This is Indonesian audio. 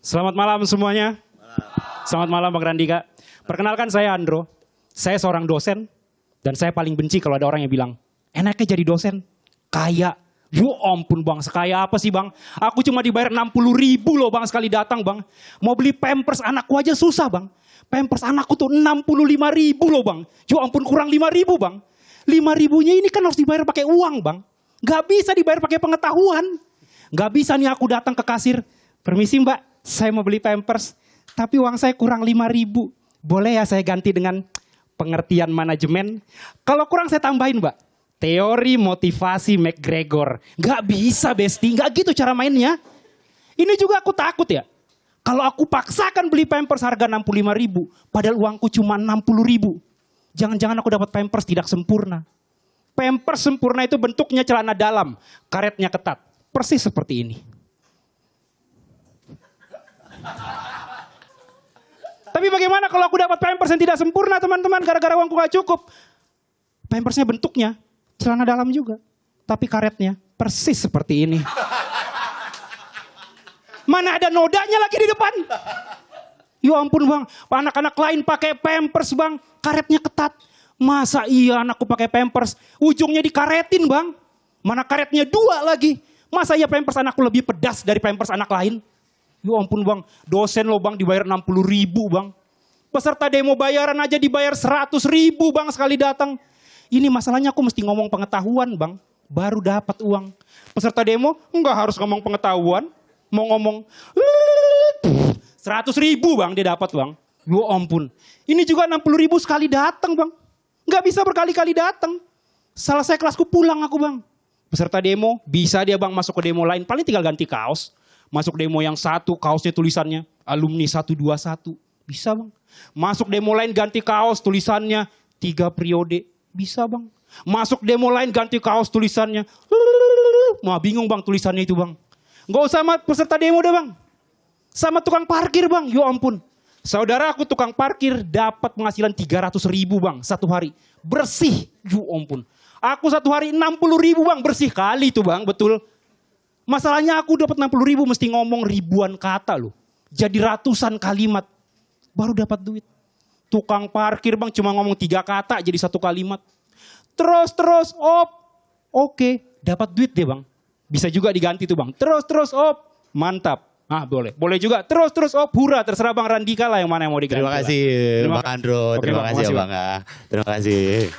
Selamat malam semuanya. Selamat malam Bang Randika. Perkenalkan saya Andro. Saya seorang dosen dan saya paling benci kalau ada orang yang bilang, enaknya jadi dosen, kaya. Yo ampun bang, sekaya apa sih bang? Aku cuma dibayar 60.000 loh bang sekali datang bang. Mau beli pampers anakku aja susah bang. Pampers anakku tuh 65.000 loh bang. Yo ampun kurang 5.000 bang. 5.000-nya ini kan harus dibayar pakai uang bang. Gak bisa dibayar pakai pengetahuan. Gak bisa nih aku datang ke kasir. Permisi mbak, saya mau beli pampers. Tapi uang saya kurang 5.000. Boleh ya saya ganti dengan pengertian manajemen? Kalau kurang saya tambahin mbak. Teori motivasi McGregor. Gak bisa Besti, gak gitu cara mainnya. Ini juga aku takut ya. Kalau aku paksakan beli pampers harga 65.000. Padahal uangku cuma 60.000. Jangan-jangan aku dapat pampers tidak sempurna. Pampers sempurna itu bentuknya celana dalam. Karetnya ketat. Persis seperti ini. Tapi bagaimana kalau aku dapat pampers yang tidak sempurna teman-teman. Gara-gara uangku gak cukup. Pampersnya bentuknya celana dalam juga. Tapi karetnya persis seperti ini. Mana ada nodanya lagi di depan. Ya ampun bang, anak-anak lain pakai pampers bang, karetnya ketat. Masa iya anakku pakai pampers, ujungnya dikaretin bang. Mana karetnya 2 lagi. Masa iya pampers anakku lebih pedas dari pampers anak lain? Ya ampun bang, dosen lo bang dibayar 60.000 bang. Peserta demo bayaran aja dibayar 100.000 bang sekali datang. Ini masalahnya aku mesti ngomong pengetahuan bang, baru dapat uang. Peserta demo nggak harus ngomong pengetahuan, mau ngomong 100.000 bang dia dapat bang. Ya ampun, ini juga 60.000 sekali datang bang. Nggak bisa berkali-kali datang. Selesai kelasku pulang aku bang. Peserta demo bisa dia bang masuk ke demo lain, paling tinggal ganti kaos. Masuk demo yang satu kaosnya tulisannya alumni 121, bisa bang. Masuk demo lain ganti kaos tulisannya 3 periode, bisa bang. Masuk demo lain ganti kaos tulisannya, mau bingung bang tulisannya itu bang. Nggak usah sama peserta demo deh bang. Sama tukang parkir bang, yo ampun. Saudara aku tukang parkir dapat penghasilan 300.000 bang satu hari. Bersih, yo ampun. Aku satu hari 60.000 bang, bersih kali itu bang, betul. Masalahnya aku dapat 60.000 mesti ngomong ribuan kata loh. Jadi ratusan kalimat, baru dapat duit. Tukang parkir bang cuma ngomong 3 kata jadi 1 kalimat. Terus, oke, dapat duit deh bang. Bisa juga diganti tuh bang. Terus, mantap. Ah boleh juga. Terus, hura. Terserah Bang Randika lah yang mana yang mau diganti. Terima kasih Bang Andro. Terima kasih ya Bang. Terima kasih.